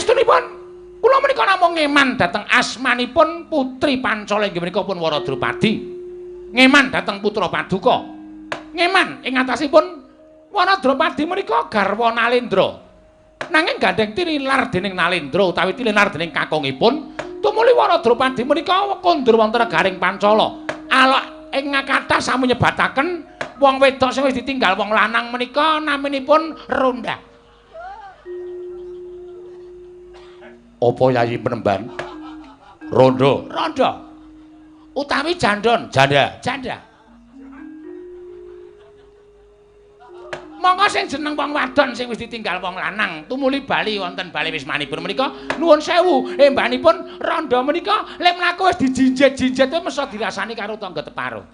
pangestunipun kula menika namung ngeman dhateng asmanipun Putri Pancala inggih menika pun Waradrupadi. Ngeman dhateng putra Paduka. Ngeman ing atasipun Waradrupadi menika garwa Nalendra. Nanging gandeng tinilar dening Nalendra utawi tinilar dening kakungipun tumuli Waradrupadi menika kondur wonten negaring Pancala. Alok ing kathah sami nyebataken wong wedok sing wis ditinggal wong lanang menika naminipun Ronda. Apa Yayi Penemban? Rondo. Rondo. Utawi jandon, janda. Monggo sing jeneng wong wadon sing wis ditinggal wong lanang tumuli bali wonten bali wismanipun menika nuwun sewu mbanipun Rondo menika lek mlaku wis dijinjet-jinjet mesti dirasani karo tangga teparo.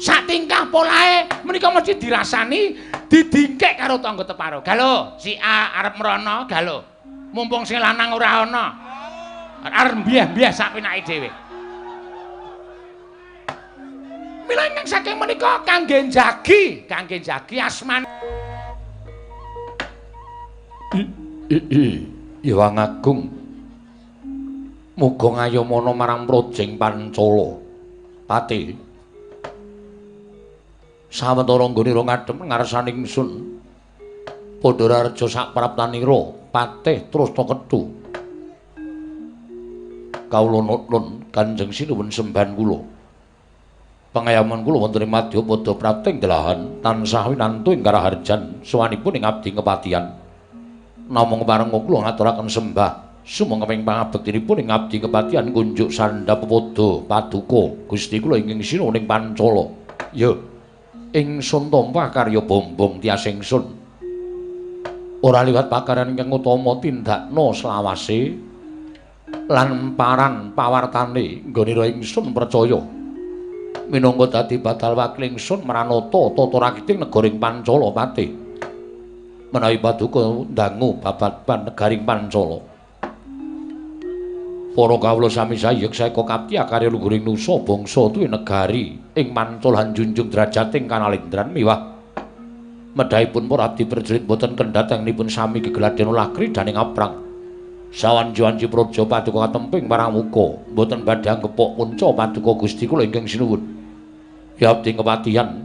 Sak tingkah polahe menika mesti dirasani didingkek karo tangga teparo. Galo, si A arep mrono, galo. Mumpung sing lanang ora ana. Arep mbiah-mbiah sak penake dhewe. Mila ingkang saking menika kangge jagi asman. Hyang Agung. Muga ngayomana marang Projeng Pancala. Pati. Sawetara nggonira ngadhem ngarsaning ingsun. Padha raja sak praptanira patih Trusna Kethu. Kawula nuwun Kanjeng Sinuwun sembahan kula. Pangayaman kula wonten ing Madyapada prating delahan tansah winantu ing karaharjan sawanipun ing abdi kepatihan. Namung parenga kula ngaturaken sembah sumangga ping pangabektinipun ing abdi kepatihan kunjuk Sandhapada Paduka Gusti kula ingkang sinuwun ing Pancala. Ya, ingsun tampa karya bombong tias ingsun. Ora liwat pakaran ingkang utama tindakna selawase lan paran pawartane nggonira ingsun percaya minangka dadi batal wakil ingsun maranata tata rakiting negaring Pancala Pati. Menawi Paduka ndangu babagan negaring Pancala. Para kawula sami sayek saeka kapti akarya luhuring nusa bangsa duwe negari ing Pancala junjung drajating kanalendran miwah medhaipun para abdi prajurit boten kendhat anggenipun sami gegladhen ulah kridaning aprang. Sawan-juwanji praja Paduka katemping marang muka boten badhe anggepok punca Paduka Gusti kula ingkang sinuwun. Ya abdi kepatihan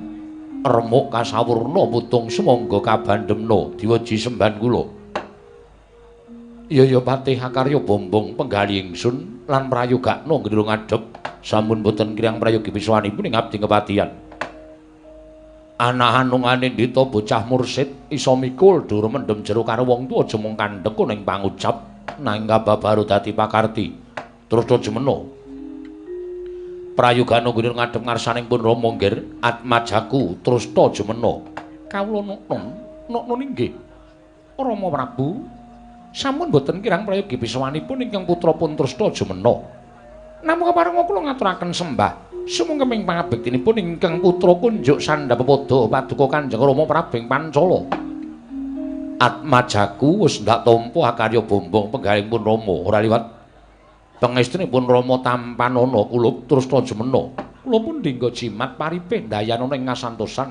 remuk kasawurna putung sumangga kabandhemna diwaji sembahan kula. Ya patih akarya bombong penggali ingsun lan prayogakna nggira ngadhep sampun boten kirang prayogi pisawanipun ing abdi kepatihan. Anak anungane ndita bocah mursid isa mikul dur mendem jero karo wong tuwa aja mung kandhek ning pangucap nanging kababaru dadi pakarti. Terus jemena prayogana nggih ngadhep ngarsaning pun Rama nggih atmajaku terus jemena. Kawula nukun inggih. Rama Prabu sampun boten kirang prayogi pisawanipun ingkang putra pun Trusna jemena. Namung keparenga kula ngaturaken sembah sumangga ping pangabektinipun ingkang putra kunjuk Sandhapada Paduka Kanjeng Rama Prabu Pancala. Atmajaku wis ndak tampa akarya bombong penggaling pun Rama ora liwat pangestunipun Rama tampanana kula Trusna jemena. Kula pun dinggo jimat paripe ndayanana ing ngasantosan.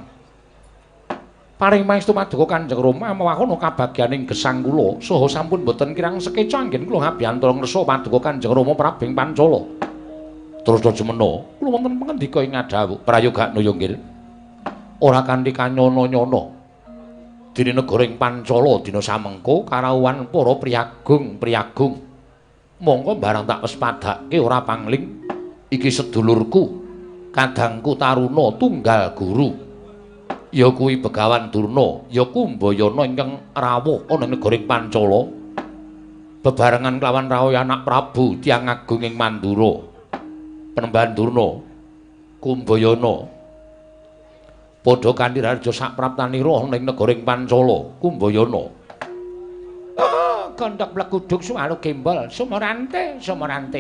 Paring pangestu Paduka Kanjeng Rama mawakana kabagyaning gesang kula saha sampun boten kirang sekeca anggen kula ngabiyantara ngersa Paduka Kanjeng Rama Prabu Pancala. Trusna jemena kula wonten pangendika ing ngadhawuh prayogakna ya nggih. Ora kanthi kanyana-nyana. Dene negara ing Pancala dina samengko karawuhan para priyagung. Monggo barang tak wis padhake ora pangling iki sedulurku, kadangku Taruna tunggal guru. Ya kuwi Begawan Durna, ya Kumbayana ingkang rawuh ana ing negara ing Pancala. Bebarengan kelawan rawuh anak Prabu Tiyang Agung ing Mandura. Penembahan Durna, Kumbayana padha kanthi raja sak praptanira ning negara ing Pancala. Kumbayana gondhok blekuduk suwalu gembol sumerante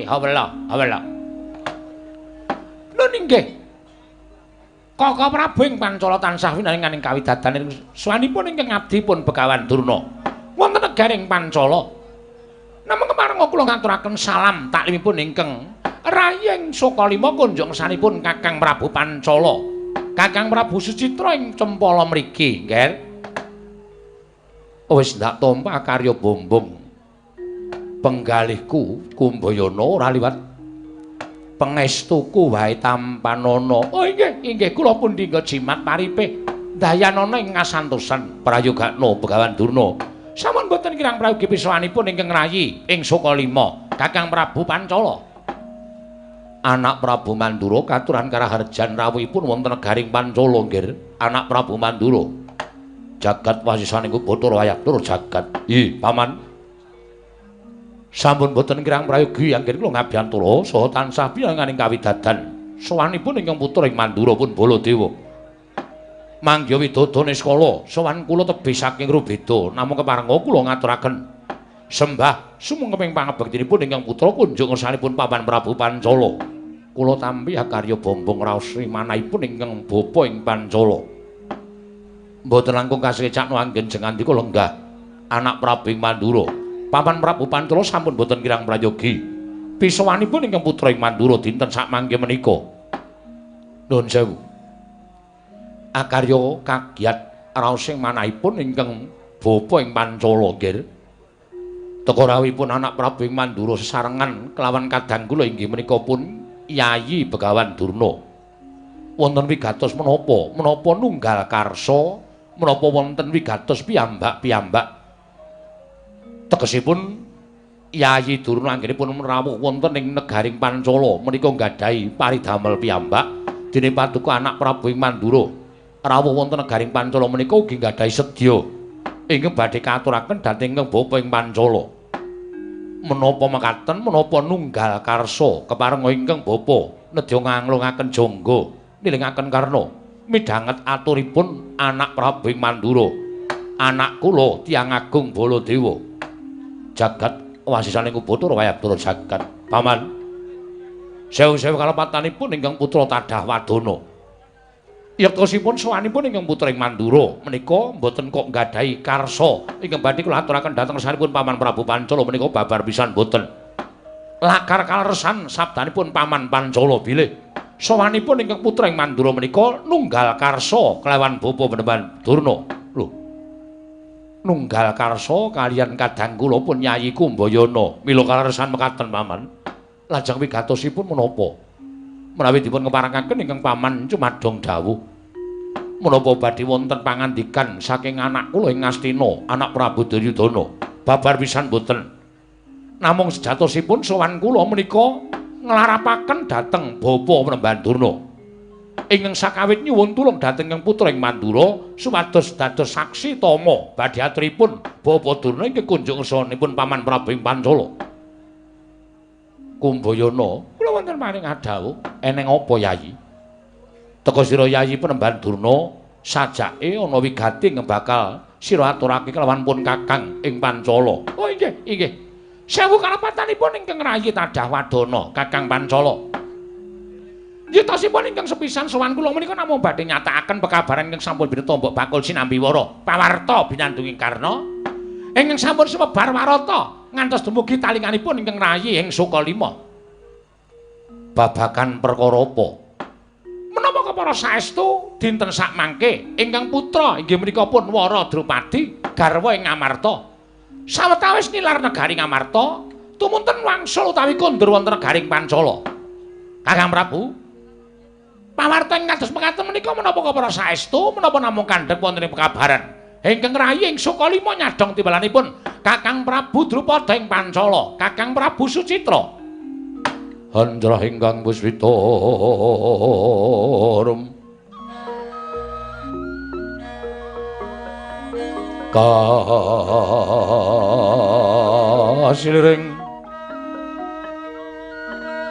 hawela nun inggih Kaka Prabu ing Pancala tansah winaning kawidadan swanipun ingkang abdi pun Begawan Durna wonten negaring Pancala. Namung keparenga kula ngaturaken salam taklimipun ingkang rayeng Sokalima kunjung sanipun Kakang Prabu Pancala, Kakang Prabu Sucitra ing Cempala mriki, nggih. Wis ndak tampa karya bombong. penggalihku Kumbayana ora liwat pangestuku wae tampanana. Oh inggih kula pun dinggo jimat paripe dayanana ing ngasantosan prayogakna Begawan Durna. Sampun boten kirang prayogi pisawanipun ingkang rayi ing Sukalima Kakang Prabu Pancala. Anak Prabu Mandura katuran karaharjan rawuhipun wonten negaring Pancala nggih. Anak Prabu Mandura. Jagat wasisaning Bathara Wayaktura jagat. Nggih, Paman. Sampun boten kirang prayogi anggen kula ngabiyantara saha tansah piyanganing kawidadan sowanipun ingkang putra ing Mandura pun Baladewa. Mangya widodane skala sowan kula tebih saking Rubeda namung keparenga kula ngaturaken sembah sumengkeping pangabektinipun ingkang putra kunjung ngersanipun Paman Prabu Pancala. Kula tampi karya bombong raos rimanahipun ingkang bapa ing Pancala. Mboten langkung kasekecakno anggen jengandika lenggah anak Prabu ing Mandura. Paman Prabu Pancala sampun boten kirang prayogi pisawanipun ingkang putra ing Mandura dinten sakmangke menika. Nuwun sewu. Akarya kagiat raosing manahipun ingkang bapa ing Pancala nggih. Teka rawuhipun anak Prabu ing Mandura sesarengan kelawan kadang kula inggih menika pun Yayi Begawan Durna. Wonten wigatos menapa? Menapa nunggal karsa? Menapa wonten wigatos piyambak-piyambak? Tegesipun Yayi Durna anggenipun rawuh wonten ing negaring Pancala menika nggadahi paridamel piyambak dene paduka anak Prabu ing Mandura rawuh wonten negaring Pancala menika ugi nggadahi sedya ingkang badhe katuraken dhateng ingkang bapa ing Pancala. Menapa mekaten menapa nunggal karsa keparenga ingkang bapa nedya nganglungaken jangga nilingaken karna midhanget aturipun anak Prabu ing Mandura. Anak kula Tiyang Agung Baladewa. Jagat wasisaning Bathara Wayaktura jagat. Paman. Sewu-sewu kalepatanipun ingkang putra Tadah Wadana. Yektosipun sowanipun ingkang putra ing Mandura menika mboten kok nggadahi karsa ingkang badhe kula aturaken dhateng sanipun Paman Prabu Pancala menika babar pisan boten. Lakar kaleresan sabdanipun Paman Pancala bilih sowanipun ingkang putra ing Mandura menika nunggal karsa kelawan bapa Benemban Durna. Lho. Nunggal karsa kaliyan kadang kula pun Yayi Kumbayana. Mila kaleresan mekaten Paman. Lajeng wigatosipun menapa? Menawi dipun keparengaken ingkang Paman cumadong dawuh. Menapa badhe wonten pangandikan saking anak kula ing Astina, anak Prabu Duryudana. Babar pisan boten. Namung sejatosipun sowan kula menika nglarapaken dhateng bapa Benemban Durna. Ingkang sakawit nyuwun tulung dhateng ingkang putra ing Mandura supados dados saksi tama badhe aturipun Bapa Durna ingkang kunjung ngersanipun Paman Prabu ing Pancala. Kumbayana, kula wonten paring adhawuh, eneng apa Yayi? Teka sira Yayi Penemban Durna sajake ana wigati ingkang bakal sira aturake kelawan pun Kakang ing Pancala. Oh inggih. Sewu kalepatanipun ingkang rayi Tadah Wadana, Kakang Pancala. Yitosipun ingkang sepisan sowan kula menika namung badhe nyatakaken pekabaran ingkang sampun bineta mbok bakul sinambiwara pawarta binandunging karna ingkang sampun sumebar warata ngantos dumugi talinganipun ingkang rayi ing Sukalima. Babagan perkara apa? Menapa kepara saestu dinten sakmangke ingkang putra inggih menika pun Wara Drupadi garwa ing Ngamarta. Sawetawis nilar negaring Ngamarta tumunten wangsul utawi kondur wonten negaring Pancala. Kakang Prabu pawarta ing kados mekaten menika menapa para saestu menapa namung kandhek wonten ing pekabaran ingkang rayi ing Sukalima nyadong timbalanipun Kakang Prabu Drupada ing Pancala, Kakang Prabu Sucitra. Handrah ingkang puswita rum kasiliring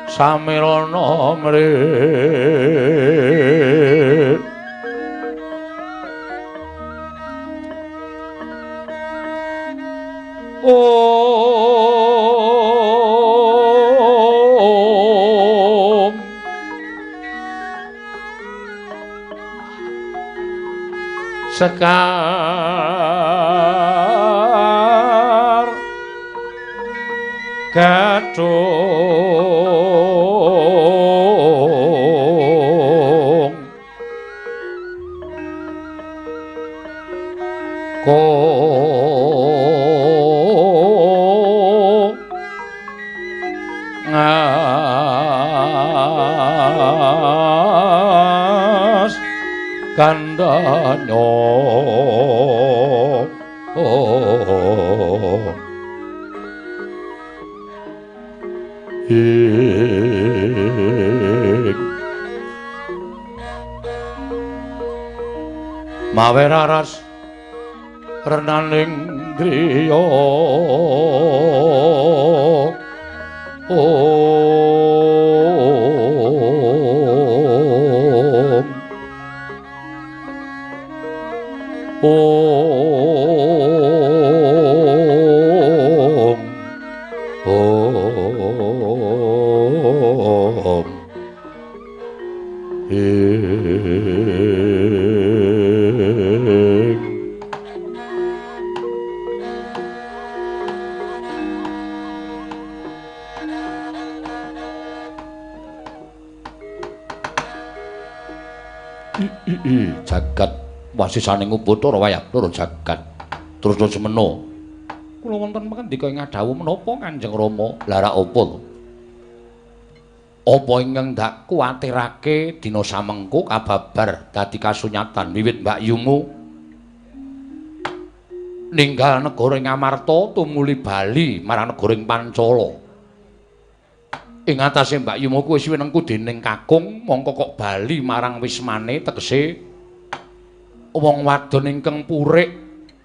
samirana mrit Om Sekar Gadung pangas kandhanyo mawe raras renaning griya jagat wasisaning Ubathara Wayabara jagat terus semeno kula wonten pangandika ing adhawuh menapa Kanjeng Rama lara apa to apa ingkang ndak kuwatirake dina samengko kababar dadi kasunyatan wiwit Mbak Yumu ninggal negara ing Amarta tumuli bali marang negara ing Pancala ing atase Mbak Yumu kuwi wis winengku dening kakung mongko kok bali marang wismane tegese wong wadon ingkang purik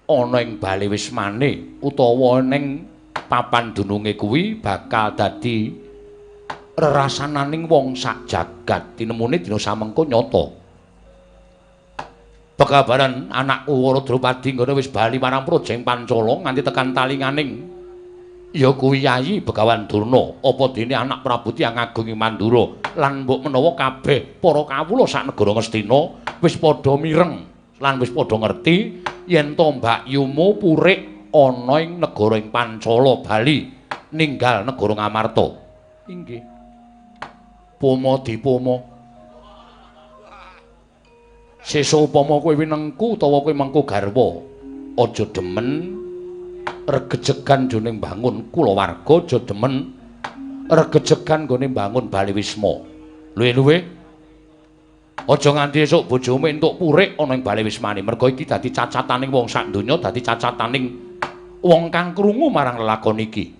ana ing bali wismane utawa ning papan dununge kuwi bakal dadi rerasananing wong sak jagat tinemune dina samengko nyata pekabaran anakku Waradrupadi ngono wis bali marang Projeng Pancala nganti tekan talinganing ya kuwi Yayi Begawan Durna apa dene anak Prabu Tiyang Agung Mandura lan mbok menawa kabeh para kawula sak negara Ngastina wis padha mireng lan wis padha ngerti yen to Mbak Yumu purik ana ing negara ing Pancala bali ninggal negara Ngamarta inggih pomo dipomo sesa upama kowe winengku utawa kowe mengko garwa aja demen regejegan jroning bangun kulawarga aja demen regejegan gone bangun bali wisma luwe-luwe aja nganti esuk bojomu entuk purik ana ing bali wismane merga iki dadi cacataning wong sak donya dadi cacataning wong kang krungu marang lelakon iki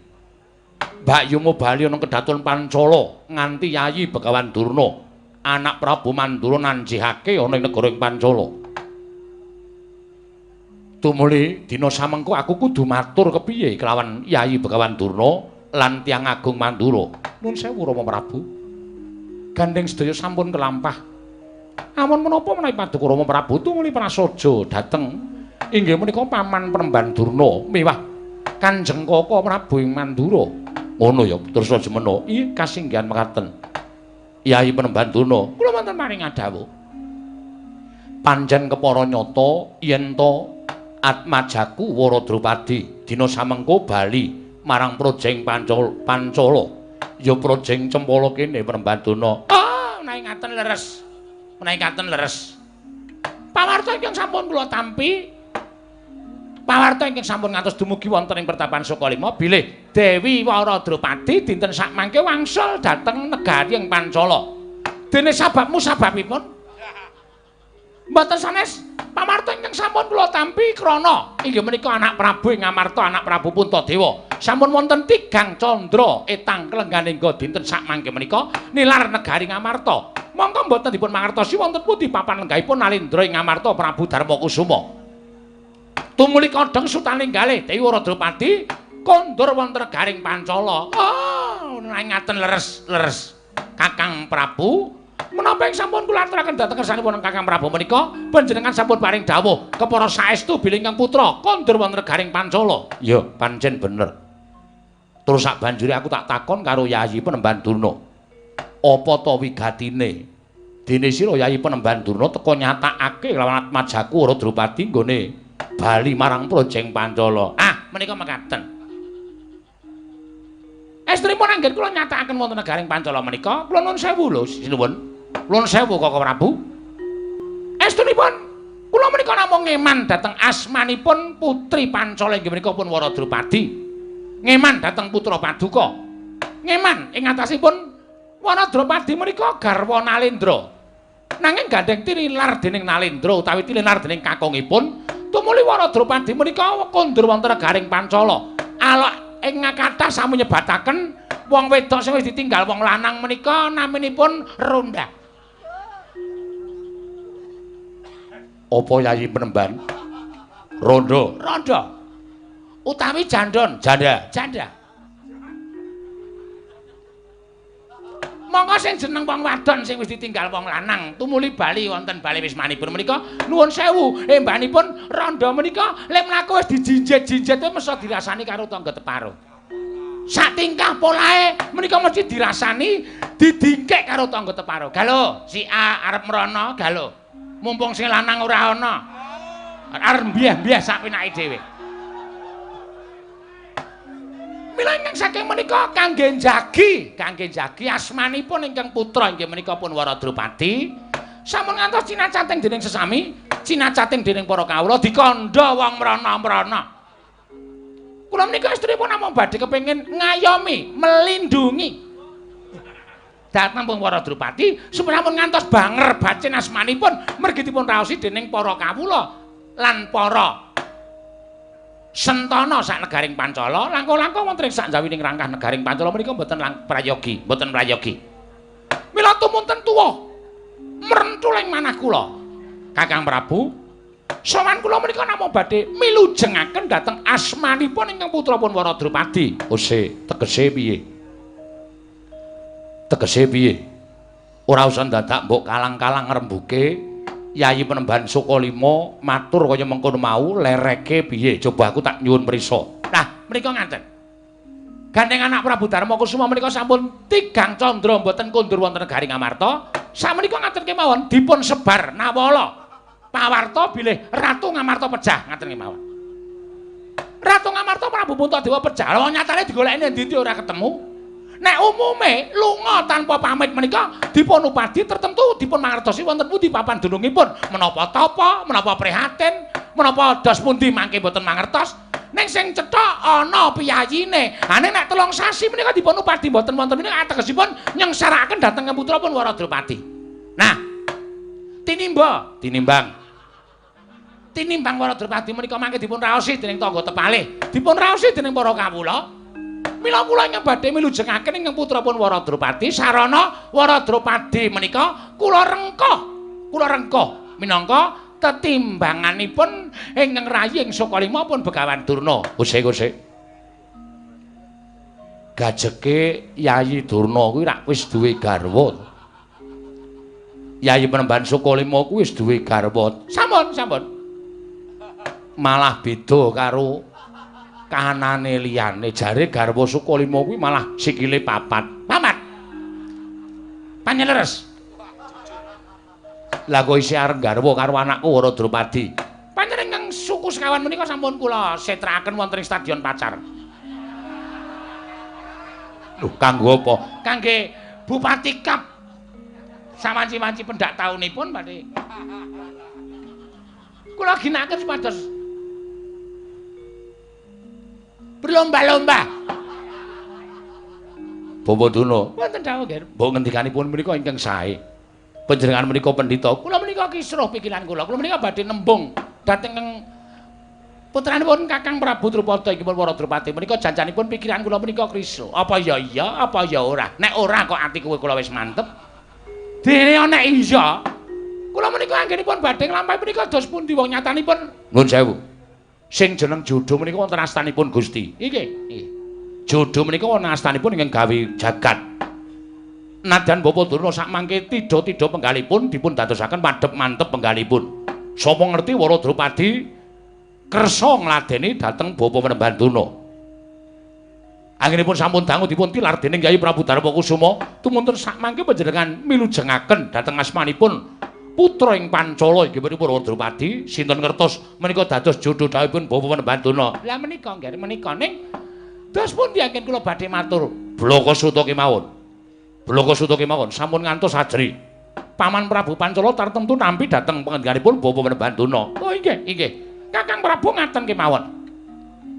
Mbak Yumu bali ana kedaton Pancala nganti Yayi Begawan Durna anak Prabu Mandura nanjihake ana ing negara ing Pancala tumuli dina samengko aku kudu matur kepiye kelawan Yayi Begawan Durna lan Tiyang Agung Mandura nuwun sewu Rama Prabu gandeng sedaya sampun kelampah amun menapa menawi paduka Rama Prabu tumuli prasaja dhateng inggih menika paman Penemban Durna miwah Kanjeng Kaka Prabu ing Mandura ngono ya terus semena iya kasinggihan mekaten Yayi Penemban Durna kula wonten maring adhawuh panjen kepara nyata yen to Atmajaku Waradrupadi dina samengko bali marang Projeng Pancala ya Projeng Cempala kene Penemban Durna menawi ngaten leres menawi ngaten leres pawarta ingkang sampun kula tampi pawarta ingkang sampun ngantos dumugi wonten ing Pertapan Sukalima bilih Dewi Waradrupadi dinten sakmangke wangsul dhateng negari ing Pancala dene sababmu sababipun mboten sanes pamarta ingkang sampun kula tampi krana inggih menika anak Prabu ing Ngamarta anak Prabu Puntadewa sampun wonten tigang candra etang kelengganingga dinten sakmangke menika nilar negari Ngamarta mongko mboten dipun mangertosi wonten pundi papan lenggahipun Nalindra ing Ngamarta Prabu Darmakusuma tumuli kodhong sutaninggalih Dewi Waradrupadi kondur wonten negaring Pancala ngaten leres Kakang Prabu menapa ing sampun kula aturaken dhateng kersanipun Kakang Prabu menika panjenengan sampun paring dawuh kepara saestu bilih ingkang putra kondur wonten negaring Pancala ya pancen bener terus sak banjure aku tak takon karo Yayi Penemban Durna apa to wigatine dene sira Yayi Penemban Durna teka nyatakake lawan Atmajaku Waradrupadi nggone bali marang Projeng Pancala menika mekaten Estripun anggen kula nyatakaken wonten negaring Pancala menika kula nuwun sewu lho sinuwun nuwun sewu Kakang Prabu estunipun kula menika namung ngeman dhateng asmanipun putri Pancala inggih menika pun Waradrupadi ngeman dhateng putra Paduka ngeman ing atasipun Wanadropadi menika garwa Nalendra. Nanging gandeng tinilar dening Nalendra utawi tinilar dening kakungipun, tumuli Wanadropadi menika kondur wonten negaring Pancala. Alok ing kathah sami nyebataken wong wedok sing wis ditinggal wong lanang menika naminipun Ronda. Apa Yayi Penemban? Rondo. Rondo. Utawi jandon, janda. Monggo sing jeneng wong wadon sing wis ditinggal wong lanang tumuli bali wonten bali wismanipun menika nuwun sewu mbanipun Randa menika lek mlaku wis dijinjet-jinjet mesti dirasani karo tangga teparo. Sak tingkah polahe menika mesti dirasani didingkek karo tangga teparo. Galo, si A arep mrono, galo. Mumpung sing lanang ora ana. Arep mbiah-mbiah sak penake dhewe. Mila ingkang saking menika kangge jagi asmanipun ingkang putra inggih menika pun Waradrupadi sampun ngantos cinacating dening sesami, cinacating dening para kawula dikandha wong mrana-mrana. Kula menika istrinipun namung badhe kepengin ngayomi, melindungi dhateng pun Waradrupadi sampun ngantos banger bacin asmanipun mergi dipun raosi dening para kawula lan para Sentana sak negaring Pancala, langkung-langkung wonten ing sak jawining rangkah negaring Pancala menika mboten prayogi, mboten prayogi. Mila tumunten tuwa mrentuling manah kula. Kakang Prabu, sowan kula menika namung badhe milujengaken dhateng asmanipun ingkang putrapun Waradrupadi. Ose, tegese piye? Tegese piye? Ora usah dadak mbok kalang-kalang ngrembuke. Yayi Penemban Sukalima matur kaya mengkono mau lereke piye coba aku tak nyuwun prisa. Nah menika ngaten. Gandeng anak Prabu Darma Kusuma menika sampun 3 candra mboten kondur wonten negaring Ngamarta. Samenika ngaten kemawon dipun sebar nawala pawarta bilih Ratu Ngamarta pejah ngaten kemawon. Ratu Ngamarta Prabu Puntadewa pejah. Wong nyatane digoleki ndi-ndi ora ketemu. Nek umume lunga tanpa pamit menika dipun upadi tertentu dipun mangertosi wonten pundi papan dunungipun menapa tapa menapa prihatin menapa dos pundi mangke boten mangertos ning sing cethak ana piyayine ane nek 3 sasi menika dipun upadi boten wonten menika ategesipun nyengsaraken dhateng putrapun Waradrupadi. Nah tinimbang Waradrupadi menika mangke dipun raosi dening tangga tepalih dipun raosi dening para kawula. Mila kula ingkang badhe milujengaken ingkang putrapun Waradrupadi sarana Waradrupadi menika kula rengkuh minangka tetimbanganipun ingkang rayi ing Sukalima pun Begawan Durna. Gusik. Gajeke Yayi Durna kuwi rak wis duwe garwa. Yayi Penemban Sukalima kuwi wis duwe garwa. Sampun. Malah beda karo kahanane liyane jare garwa Sukalima kuwi malah sikile papat. Panyeleres. Lah kok isih arep garwa karo anakku Waradrupadi. Panjenengan suku sekawan menika sampun kula setrakaken wonten ing Stadion Pacar. Lho kanggo apa? Kangge Bupati Kap. Sawanci-wanci pendak taunipun badhe kula ginakaken supados berlomba-lomba. Bapak Duna, wonten dawuh nggih. Mbok ngendikanipun menika ingkang sae. Panjenengan menika pendhita, kula menika kisruh pikiran kula. Kula menika badhe nembung dhateng putranipun Kakang Prabu Drupada inggih Waradrupadi. Menika janjanipun pikiran kula menika kisruh. Apa ya iya, apa ya ora. Nek ora kok ati kowe kula wis mantep. Dene nek iya, kula menika anggenipun badhe nglampahi menika dos pundi wong nyatanipun. Nuwun sewu. Sing jeneng Jodho menika wonten astanipun Gusti. Nggih. Jodho menika wonten astanipun ingkang gawe jagat. Nadyan Bapak Durna sak mangke tidha-tidha penggalipun dipun dadosaken madhep mantep penggalipun. Sapa ngerti Waradrupadi kersa ngladeni dhateng Bapak Penemban Durna. Anggenipun sampun dangu dipun tilar dening Yayi Prabu Darma Kusuma, tumunten sak mangke panjenengan milujengaken dhateng asmanipun putra ing Pancala inggih menika Waradrupadi, sinten ngertos menika dados jodho dawuhipun Bapak Penemban Durna. Lah menika nggih menika ning dos pundi anggen kula badhe matur Blokasuta kemawon. Blokasuta kemawon sampun ngantos ajri. Paman Prabu Pancala tartemtu nampi dhateng panjenenganipun Bapak Penemban Durna. Oh inggih. Kakang Prabu ngaten kemawon.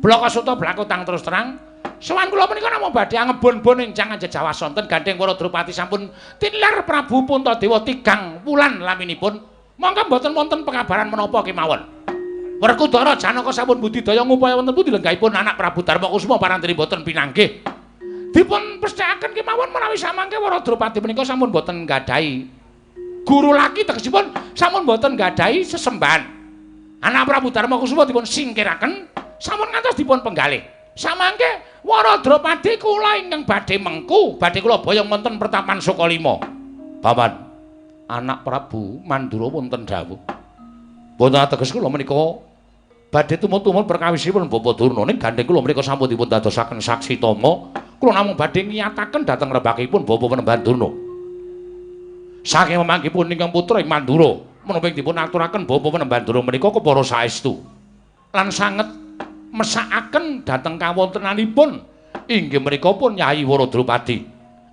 Blokasuta blakutang terus terang Sowan kula menika namung badhe angebon-bon ingkang Anjejawas wonten gandeng para Drupadi sampun tilar Prabu Puntadewa 3 wulan laminipun. Monggo mboten wonten pengabaran menapa kemawon. Werkudara Janaka sampun budidaya ngupaya wonten pundi lenggahipun anak Prabu Darmakusuma parantri boten pinanggih. Dipun pesthekaken kemawon menawi samangke para Drupadi menika sampun boten nggadhahi guru laki tegesipun sampun boten nggadhahi sesembahan. Anak Prabu Darmakusuma dipun singkiraken sampun ngantos dipun penggalih. Samangke Wara Drupadi kula ingkang badhe mengku, badhe kula boyong wonten pertapan Sukalima. Paman, anak Prabu Mandura wonten dawuh. Boten ateges kula menika badhe tumut-tumut perkawisipun Bapa Durna ning gandeng kula menika sampun dipun dadosaken saksi tama. Kula namung badhe ngiyataken dhateng rembakipun Bapa Penemban Durna. Saking memanggipun ingkang putra ing Mandura, menapa dipun aturaken Bapa Penemban Durna menika kepara saestu. Lan sanget mesakaken dhateng kawontenanipun inggih menika pun Nyai Wara Drupadi.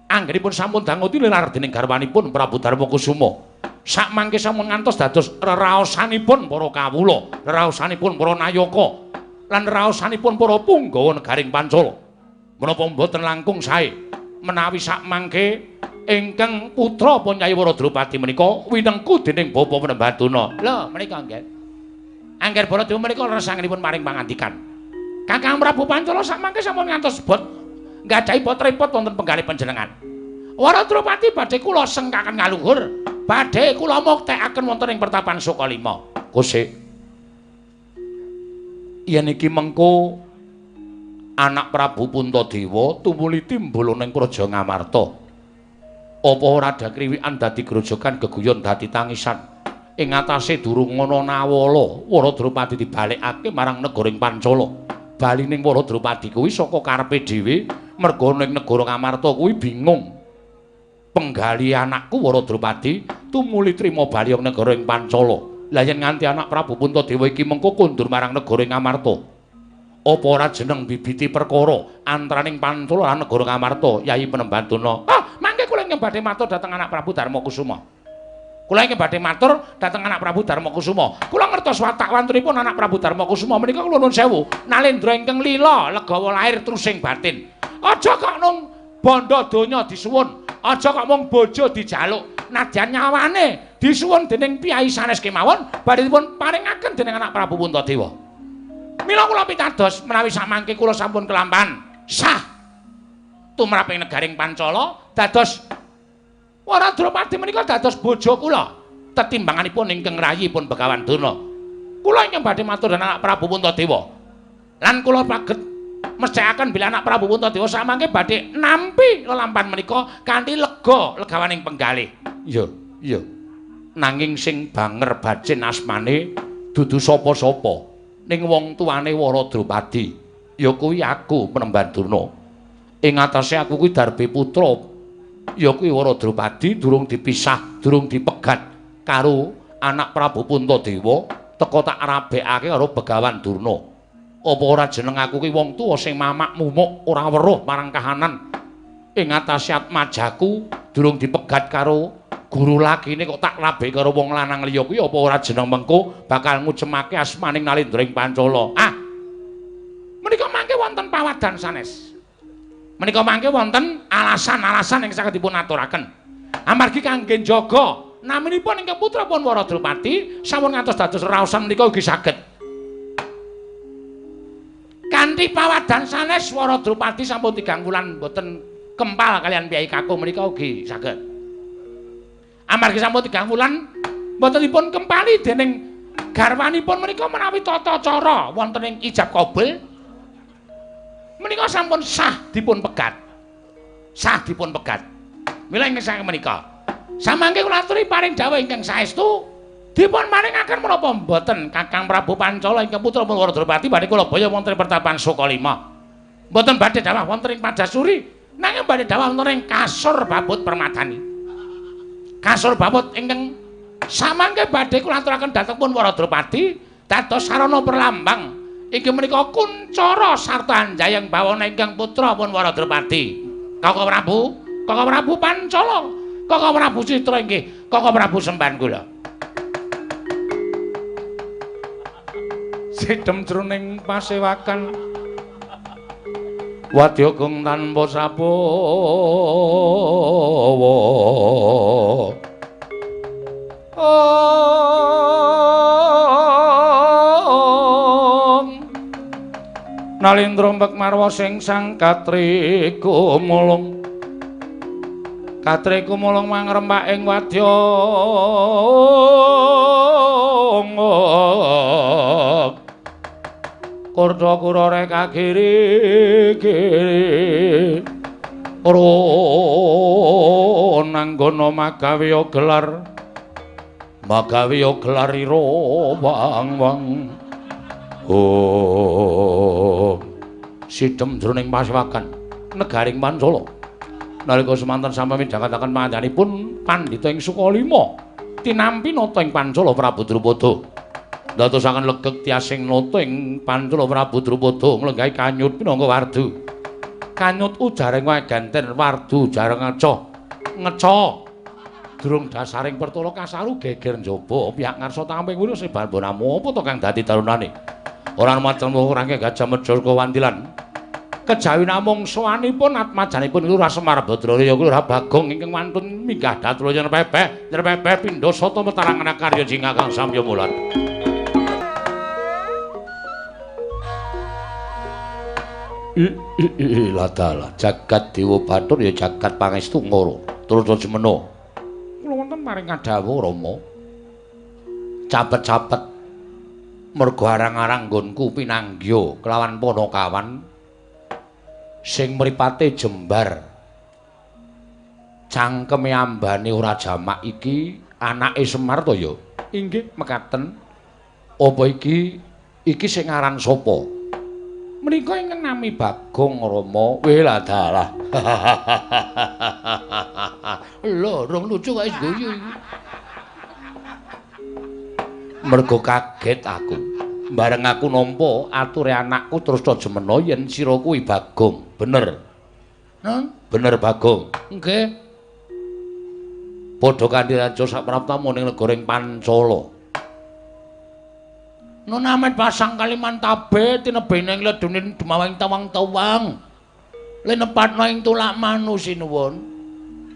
Anggenipun sampun dangu tilar dening garwanipun Prabu Darmakusuma. Sakmangke sampun ngantos dados reraosanipun para kawula, reraosanipun para nayaka, lan reraosanipun para punggawa negaring Pancala. Menapa mboten langkung sae menawi sakmangke ingkang putra pun Nyai Wara Drupadi menika winengku dening Bapa Penemban Durna. Lho, menika nggih. Angger Baladewa menika resanganipun maring pangandikan. Kakang Prabu Pancala sakmangke sampun ngantos bot nggadhahi pot-repot wonten penggalih panjenengan. Wara Drupadi badhe kula sengkaken ngaluhur, badhe kula muktekaken wonten ing pertapan Sukalima. Kusik. Yen iki mengko anak Prabu Puntadewa tumuli timbul ning Praja Ngamarta. Apa ora dakriwikan dadi grojogan geguyon dadi tangisan? Ing atase durung ana nawala, Wara Drupadi dibalekake marang negara ing Pancala. Balining Wara Drupadi kuwi saka karepe dhewe merga ning negara Ngamarta kuwi bingung. Penggali anakku Wara Drupadi tumuli trima bali ing negara ing Pancala. Lah yen nganti anak Prabu Puntadewa iki mengko kondur marang negara ing Ngamarta. Apa ora jeneng bibiti perkara antaraning Pancala lan negara Ngamarta, Yai Penemban Durna? Ah, mangke kula ingkang badhe matur dhateng anak Prabu Darmakusuma. Kula ingkang badhe matur dhateng anak Prabu Darmakusuma. Kula ngertos watak wantunipun anak Prabu Darmakusuma menika kula nuwun sewu. Nalendra ingkang lila legawa lair trusing batin. Aja kok nung bondo donya disuwun, aja kok mung bojo dijaluk. Nadyan nyawane disuwun dening piyai sanes kemawon badhe dipun paringaken dening anak Prabu Puntadewa. Mila kula pitados menawi samangke kula sampun kelampahan sah tumrap ing negaring Pancala dados Wara Drupadi menika dados bojo kula. Tetimbanganipun ingkang rayi pun Begawan Durna. Kula ingkang badhe matur dhateng anak Prabu Puntadewa. Lan kula paget mesthekaken bila anak Prabu Puntadewa samangke badhe nampi lelampahan menika kanthi lega legawaning penggalih. Iya, iya. Nanging sing banger bajin asmane dudu sapa-sapa. Ning wong tuane Wara Drupadi, ya kuwi aku Penemban Durna. Ing atase aku kuwi Darbe putra ya kuwi Wara Drupadi durung dipisah, durung dipegat karo anak Prabu Puntadewa teka tak rabekake karo Begawan Durna. Apa ora jeneng aku kuwi wong tuwa sing mamak mumuk ora weruh marang kahanan. Ing atase atmajaku durung dipegat karo guru lakine kok tak rabek karo wong lanang liya kuwi apa ora jeneng mengko bakal ngucemake asmaning Nalendra ing Pancala. Ah. Menika mangke wonten pawadan sanes. Menika mangke wonten alasan-alasan ingkang saged dipun aturaken. Amargi kangge njaga naminipun ingkang putra pun Wara Drupadi sampun ngantos dados raosan menika ugi saged. Kanthi pawadan sanes Wara Drupadi sampun 3 wulan boten kempal kalian piyai kakung menika ugi saged. Amargi sampun 3 wulan boten dipun kempali dening garwanipun menika menawi tata cara wonten ing ijab kabul menika sampun sah dipun pegat. Sah dipun pegat. Mila ingkang saking menika samangke kula aturi paring dawuh ingkang saestu dipun maringaken menapa mboten Kakang Prabu Pancala ingkang putra Wara Drupadi badhe kula baya wonten ing pertapan Sukalima. Mboten badhe dawuh wonten ing Padasuri nanging badhe dawuh wonten ing Kasur Babut Permadani. Kasur babut ingkang samangke badhe kula aturaken dhateng pun Wara Drupadi dados sarana perlambang inggih menika kuncara sarta anjayang bawana ingkang putra pun Wara Drupadi. Kakang Prabu Pancala, Kakang Prabu Citra inggih Kakang Prabu semban kula. Sidhem jroning pasewakan Wadya Agung tanpa sabawa. Nalindra mbek marwa sing sang katriku mulung. Katriku mulung mangrembak ing wadya Kurda kurare kagiri-giri Ronanggono magawiya gelar ira wang-wang sidhem jroning pasewakan negaring Pancala nalika semanten sami midhangetaken panjenenganipun Pandhita ing Sukalima tinampi nata ing Pancala Prabu Drupada ndadosaken legeg tiasing nata ing Pancala Prabu Drupada nglenggahi kanyut pinangka wardu kanyut ujaring wagenten wardu jareng ngeca durung dasaring pertala kasaru geger njaba pihak ngarsa tamping wulu sebar bonamu apa to kang dadi tarunane ora macem urangke Gajah Medha kawantilan kejawi namung sowanipun atmajanipun Lurah Semar Badraya Lurah Bagong ingkang wantun minggah dhatula nyerpepeh pindha sata metarangan karya jingga kang samya mulat Ladala jagat Dewa Bathara ya jagat pangestu ngoro terus semena kula wonten maring kadhawuh Rama capet-capet mergo arang-arang nggonku pinanggya kelawan Panakawan sing mripate jembar cangkeme ambane ora jamak iki anake Semar to ya inggih mekaten apa iki sing aran sapa menika ingkang nami Bagong Rama Weladalah lho rong lucu kok guyu iki mergo kaget aku bareng aku nampa ature anakku terus jemena yen sira kuwi Bagong bener bener Bagong nggih padha kanthi raja sapraptamu ning negara Pancala Nona amet pasang kaliman tabe tinebene ing ledune dumawing tawang-tawang. Lenepatna ing tulak manu sinuwun.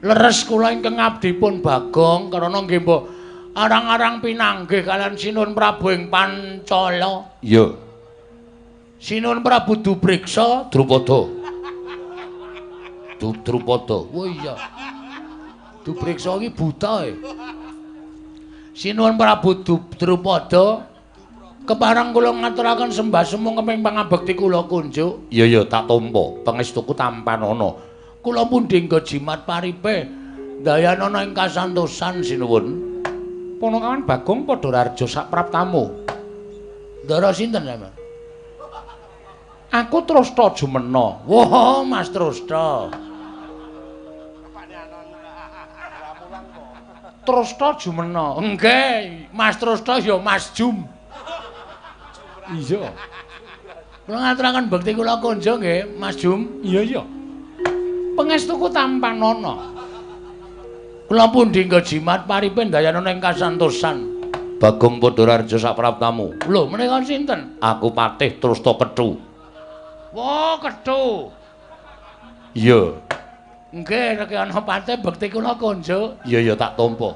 Leres kula ingkang ngabdipun Bagong karana nggih mbok arang-arang pinanggih kalian sinuwun Prabu ing Pancala. Iya. Sinuwun Prabu Dubriksa Drupada. Drupada. Oh iya. Dubriksa iki buta e. Sinuwun Prabu Drupada keparang kula ngaturaken sembah semung keping pangabekti kula kunjuk. Iya tak tampa, pangestuku tampan ana. Kula pundhi nggo jimat paripe dayanana ing kasantosan sinuwun. Panakawan Bagong padha raja sapraptamu. Ndara sinten sampeyan? Aku Trasta Jumena. Wah, Mas Trasta. Trasta Jumena. Nggih, Mas Trasta ya Mas Jum. Iya. Kula ngaturaken bekti kula konjo nggih, Mas Jum. Iya. Pangestuku tampan ana. Kula pundhi nggo jimat paripe dayanana ing kasantosan. Bagong Padhararja sapraptamu. Lho, menika sinten? Aku Patih Trasta Kethu. Wah, Kethu. Iya. Nggih, nek ana Patih bekti kula konjo. Iya tak tampa.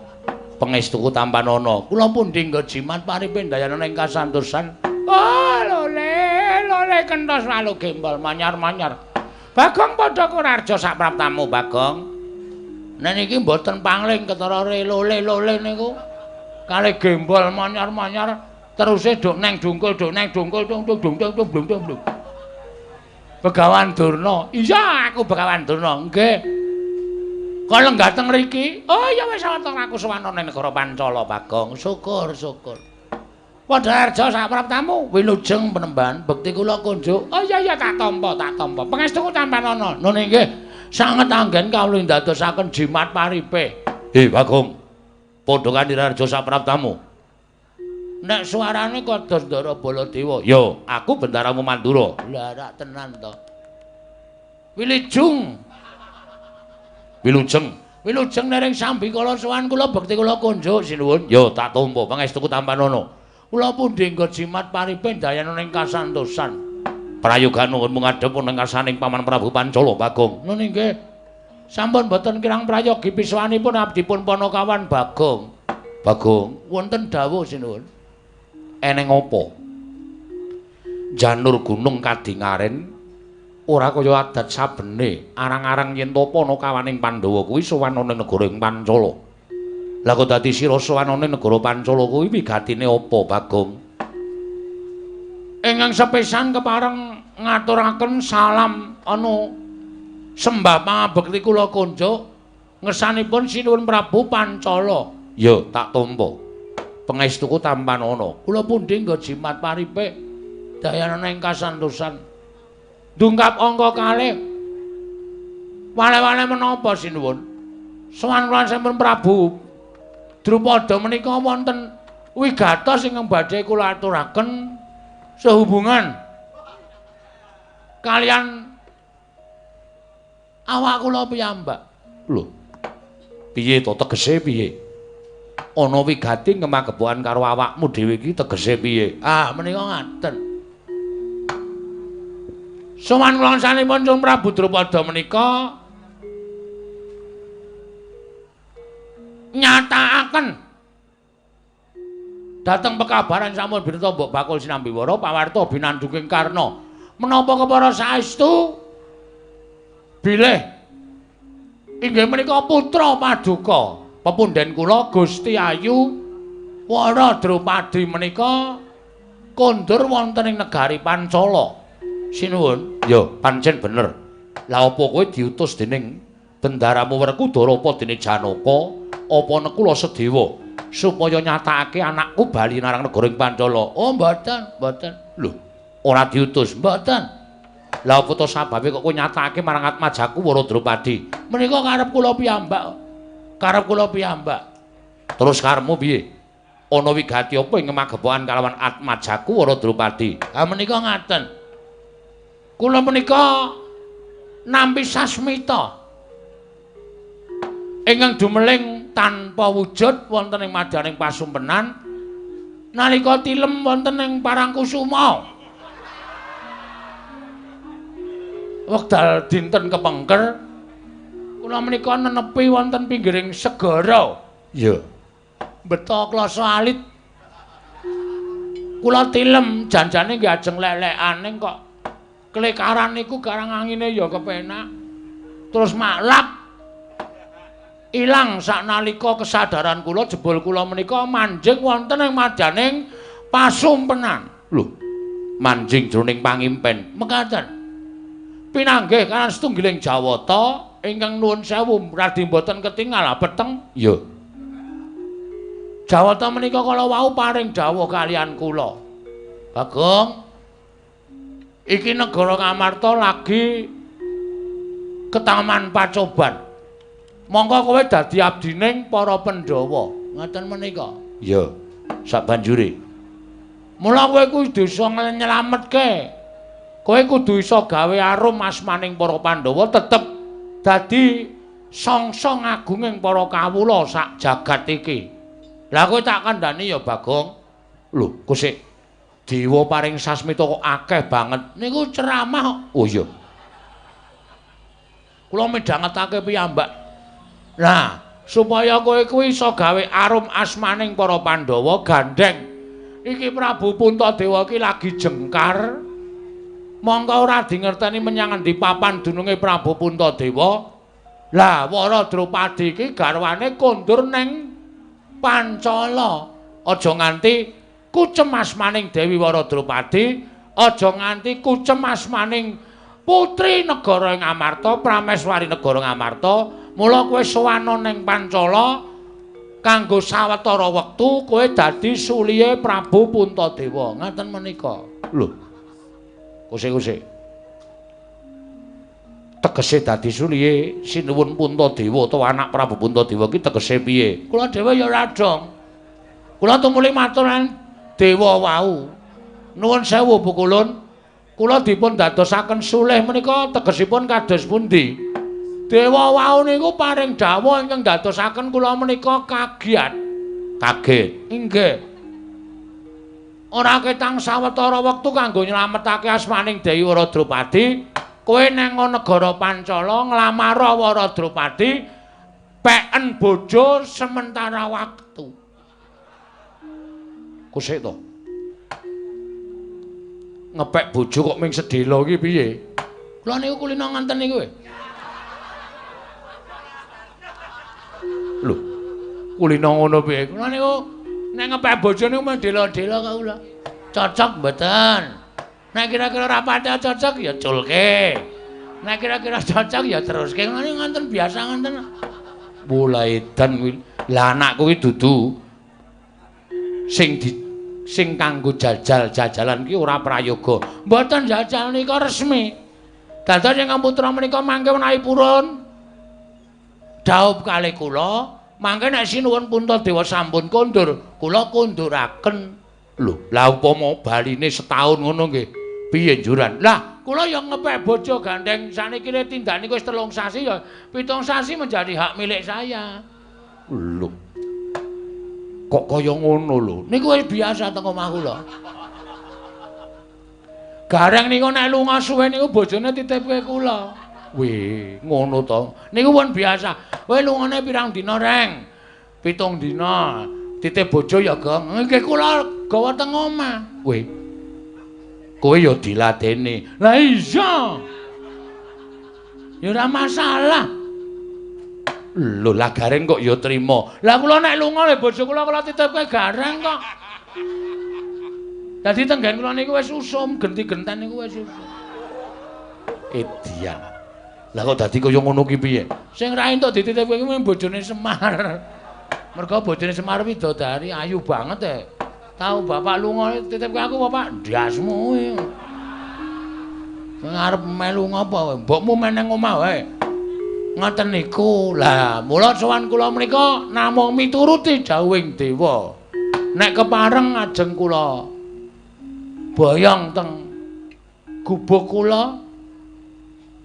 Pangestuku tampan ana. Kula pundhi nggo jimat paripe dayanana ing kasantosan. Oh, lole kenthos lalu gembol manyar-manyar. Bagong padha kurarja sapraptamu, Bagong. Nek niki mboten pangling ketara lole niku. Kalih gembol manyar-manyar teruse duk neng dungkul tung. Begawan Durna. Iya, aku Begawan Durna. Nggih. Kok lenggah teng mriki? Oh, ya wis awetara aku sowan ning negara Pancala, Bagong. Syukur. Padhararja sapraptamu wilujeng penemban bekti kula kunjuk. Oh iya tak tampa. Pangestuku tampan ana. Nun nggih sanget anggen kawula ndadosaken jimat paripe. Bagong. Padha kanthi Rarja sapraptamu. Nek suarane kados Ndara Baladewa. Yo, aku bendaramu Mandura. Lah rak tenan to. Wilujeng nering sambi kala sowan kula bekti kula kunjuk sinuwun. Yo tak tampa pangestuku tampan ana. Kula pundhi nggo jimat paripe dayanana ing kasantosan. prayoga nuwun ngadhep wonten ngarsaning Paman Prabu Pancala Bagong. Nun nggih. Sampun boten kirang prayogi piswanipun abdipun Panakawan Bagong. Bagong, wonten dawuh sinuwun. Eneng apa? Janur gunung kadingaren ora kaya adat sabene arang-arang yen to Panakawaning Pandhawa kuwi sowan ana negara ing Pancala. Lah kok dadi sira sowan ana negara Pancala kuwi wigatine apa, Bagong? Ingkang sepisan kepareng ngaturaken salam sembah pangabekti kula kunjuk ngersanipun sinuwun Prabu Pancala. Ya, tak tampa. Pangestuku tampan ana. Kula pundi nggo jimat paripik dayana ing kasantosan. Dungkap angka kalih. Wale-wale menapa sinuwun? Sowan kula sampun Prabu Drupada menika wonten wigatos ingkang badhe kula aturaken sehubungan kalian awak kula piyambak. Lho. Piye to tegese piye? Ana wigati ngemagepokan karo awakmu dhewe iki tegese piye? Ah, menika ngaten. Sowan kula sanipun Cung Prabu Drupada menika nyatakaken dhateng pekabaran sampun birta Mbok Bakul Sinambiwara pawarta binanduking Karna menapa kepara saestu bilih inggih menika putra paduka pepunden kula Gusti Ayu Wara Drupadi menika kondur wonten ing negari Pancala. Sinuwun, ya pancen bener. Lah apa kowe diutus dening bendaramu Werkudara apa dene Janaka apa nekula Sedewa supaya nyatakake anakku bali narang negara ing Pancala? Oh, mboten, mboten. Lho, ora diutus, mboten. Lah apa to sababe kok kowe nyatakake marang Atmajaku Wara Drupadi? Menika karep kula piyambak. Karep kula piyambak. Terus karepmu piye? Ana wigati apa ing magepokan kalawan Atmajaku Wara Drupadi? Ha menika ngaten. Kula menika nampi sasmita ingkang dumeling tanpa wujud wonten ing madyaning pasumpenan nalika tilem wonten ing Parangkusuma. Wekdal dinten kepengker kula menika nenepi wonten pinggiring segara. Ya. Beta klasa alit. Kula tilem janjane nggih ajeng lek-lekane kok klekaran niku garang angine ya kepenak. Terus maklap ilang saknalika kesadaran kula jebul kula menika manjing wonten ing madyaning pasumpenan. Lho, manjing jroning pangimpen. Mekaten. Pinanggih kan setunggiling Jawata ingkang nuwun sewu radi mboten ketingal peteng. Ya. Jawata menika kala wau paring dawuh kalian kula. Bagong, iki negara Ngamarta lagi ketaman pacoban. Monggo kowe dadi abdining para Pandhawa. Ngoten menika. Ya, sabanjure. Mula kowe kudu iso nyelametke. Kowe kudu iso gawe arum asmaning para Pandhawa tetep dadi sangsa ngagunging para kawula sak jagat iki. Lah kowe tak kandhani ya Bagong. Lho, kok sik dewa paring sasmita kok akeh banget. Niku ceramah. Oh iya. Kula midhangetake piyambak. Nah, supaya kowe kuwi iso gawe arum asmaning para Pandhawa gandeng. Iki Prabu Puntadewa iki lagi jengkar. Monggo ora dingerteni menyang endi papan dununge Prabu Puntadewa. Lah, Wara Drupadi iki garwane kondur ning Pancala. Aja nganti kucem asmaning Dewi Wara Drupadi, aja nganti kucem asmaning putri negara Ngamarta, prameswari negara Ngamarta. Mula kowe sowan ning Pancala kanggo sawetara wektu kowe dadi sulihe Prabu Puntadewa. Ngaten menika. Lho. Kusik-kusik. Tegese dadi sulihe Sinuwun Puntadewa utawa anak Prabu Puntadewa iki tegese piye? Kula dhewe ya ora dong. Kula tumuli matur dewa wau. Nuwun sewu Bu Kulun. Kula dipun dadosaken sulih menika tegesipun kados pundi? Dewa wau niku paring dawuh ingkang dadosaken kula menika kagiat. Kaget. Inggih. ora ketang sawetara wektu kanggo nylametake asmaning Dewi Waradrupadi, kowe nang negara Pancala nglamar Waradrupadi peken bojo sementara waktu. Kusik to. Ngepek bojo kok ming sedhela iki piye? Kula niku kulina nganten niku. Lho, kulina ngono piye? Kula niku nek ngepek bojo niku mung dela-dela kok kula. Cocok mboten? Nek kira-kira ora patek cocok ya culke. Nek kira-kira cocok ya teruske. Ngene nganten biasa nganten. Mulai edan kuwi. Lah anakku kuwi dudu sing kanggo jajal-jajalan ki ora prayoga. Mboten jajal nika resmi. Dados ingkang putra menika mangke menawi purun dhaup kalih kula, mangke nek sinuwun Puntadewa sampun kondur, kula konduraken. Lho, lah upama baline setahun ngono nggih. Piye njuran? Lah, kula ya ngepek bojo gandeng saniki tindak niku wis 3 sasi ya 7 sasi menjadi hak milik saya. Lho. Kok kaya ngono lho. Niku wis biasa teng omah kula. Gareng niku nek lunga suwe niku bojone titipke kula. Weh, ngono to. Niku pun biasa. Kowe lungane pirang dina, Reng? 7 dina. Titip bojo ya, Gong. Nggih kula gawa teng omah. Weh. Kowe ya diladeni. Lah iya. Ya ora masalah. Lho, lah Gareng kok ya trima. Lah kula nek lunga le bojo kula titipke Gareng kok. Dadi tenggen kula niku wis usum, genti-genten niku wis usum. Edian. Lah kok dadi kaya ngono ki piye? Sing ra entuk dititipke kuwi bojone Semar. Mergo bojone Semar widodari ayu banget e. Tahu bapak lunga titipke aku bapak ndasmu kuwi. Ngarep melu ngapa wae? Mbokmu meneng omah wae. Ngoten niku. Lah, mula sowan kula menika namung mituruti dawuhing dewa. Nek kepareng ajeng kula boyong teng gubuk kula.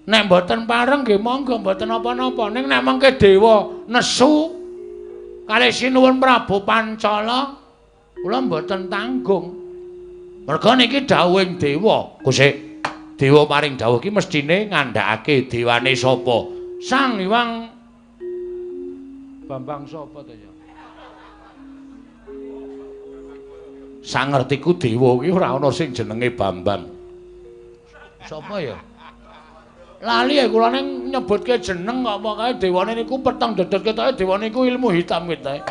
Nek mboten pareng nggih monggo mboten napa-napa. Ning nek mengke dewa nesu kalih sinuwun Prabu Pancala, kula mboten tanggung. Merga niki dawuhing dewa. Kusik. Dewa paring dawuh ki mestine ngandhakake dewane sapa? Sang Hyang Bambang sapa to ya? Sangertiku dewa ki ora ana sing jenenge Bambang. Sapa ya? Lali ya kula ning nyebutke jeneng kok pokoke dewane niku peteng dedet ketoke dewane niku ilmu hitam ketoke.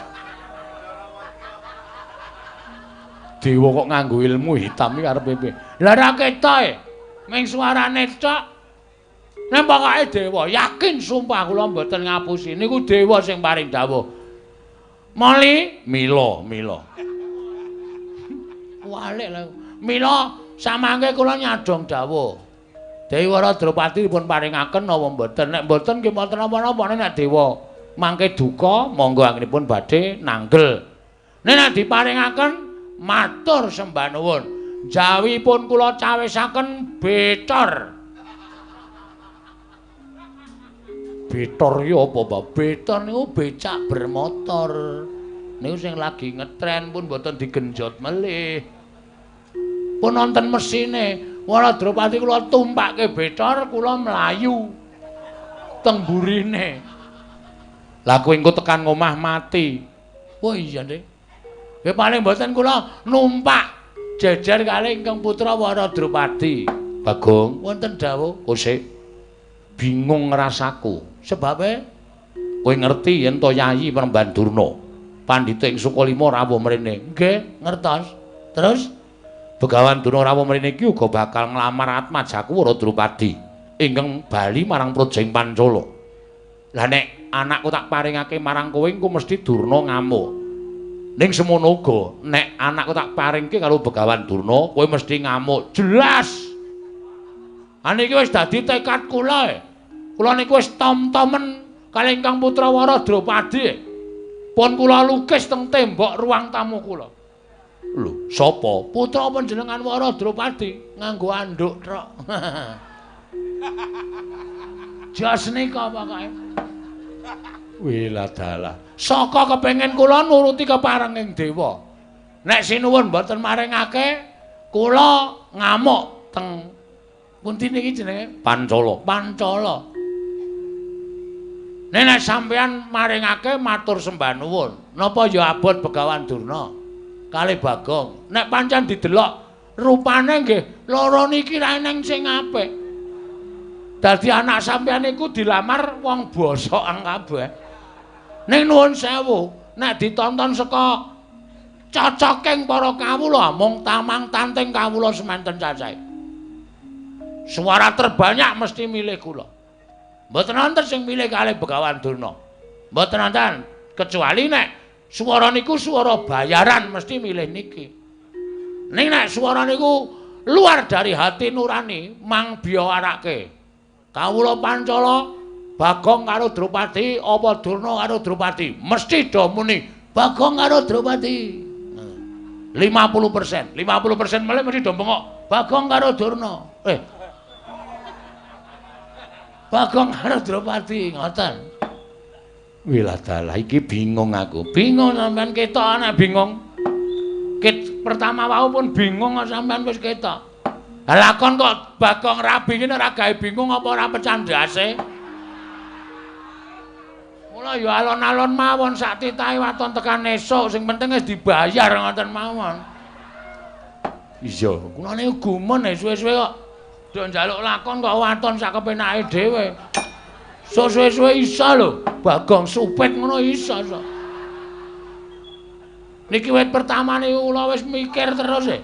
Dewa kok nganggo ilmu hitam iki karepe piye? Lah ra ketoke. Ming suarane tok. Nek pokoke dewa, yakin sumpah kula mboten ngapusi. Niku dewa sing paring dawuh. Moli, Mila. Walik lho. Mila samangke kula nyadong dawuh. Dewi Waradrupadi dipun paringaken napa mboten? Nek mboten nggih mboten napa-napa. Nek dewa mangke duka, monggo anggenipun badhe nanggel. Nek diparingaken matur sembah nuwun. Jawipun kula cawisaken Betor. Betor iki apa, Pak? Betor niku becak bermotor. Niku sing lagi ngetren pun mboten digenjot melih. Pun wonten mesine. Waradrupadi kula tumpakke Betor, kula mlayu teng burine. Lah kowe engko tekan ngomah mati. Oh iya, Dik. Nggih paling mboten kula numpak jejer kalih ingkang putra Waradrupadi. Bagong, wonten dawuh, Kusik. Bingung ngrasaku. Sebabe kowe ngerti yen to Yayi Peremban Durna, pandhita ing Sukalima rawuh mrene. Nggih, ngertos. Terus Begawan Durna rawuh mrene iki uga bakal nglamar Atmajaku Waradrupadi ingkang bali marang Projeng Pancala. Lah nek anakku tak paringake marang kowe engko mesti Durna ngamuk. Ning semono uga nek anakku tak paringke karo Begawan Durna, kowe mesti ngamuk. Jelas. Aniki wis dadi tekad kula. Kula niku wis tom-tomen kalih ingkang putra Waradrupadi. Pun kula lukis teng tembok ruang tamu kula. Lho, sapa? Putra panjenengan Waradrupadi nganggo anduk tok. Jas nika pokoke. Wilah dalah. Saka kepengin kula nuruti keparenging dewa. Nek sinuwun mboten maringake kula ngamuk teng pundi niki jenenge Pancala. Nek sampeyan maringake matur sembah nuwun. Napa ya abot Begawan Durna kalih Bagong. Nek pancen didelok rupane nggih loro niki ra eneng sing apik. Dadi anak sampeyan iku dilamar wong bosokan kabeh. Ning nuwun sewu, nek ditonton saka cocoking para kawula mung tamang tanting kawula semanten cacahe. Suara terbanyak mesti milih kula. Mboten wonten sing milih kalih Begawan Durna. Mboten wonten kecuali nek swara niku swara bayaran mesti milih niki. Ning nek swara niku luar dari hati nurani mang biawarake. Kawula Pancala Bagong karo Drupadi apa Durna karo Drupadi mesti do muni Bagong karo Drupadi. 50%, 50% malah mesti do bengok Bagong karo Durna. Bagong karo Drupadi ngoten. Wiladalah iki bingung aku. Bingung sampean ketok ana bingung. Pertama wau pun bingung sampean wis ketok. Lakon kok Bagong rabi ngene ora gawe bingung apa ora pecandhase. Mula ya alon-alon mawon sak titahe waton tekan esuk sing penting wis dibayar ngoten mawon. Iya, kulane gumun suwe-suwe kok nduk njaluk lakon kok waton sak kepenake dhewe. Suwe-suwe iso lho, Bagong supit ngono iso. Niki wit pertamane kula wis mikir terus e.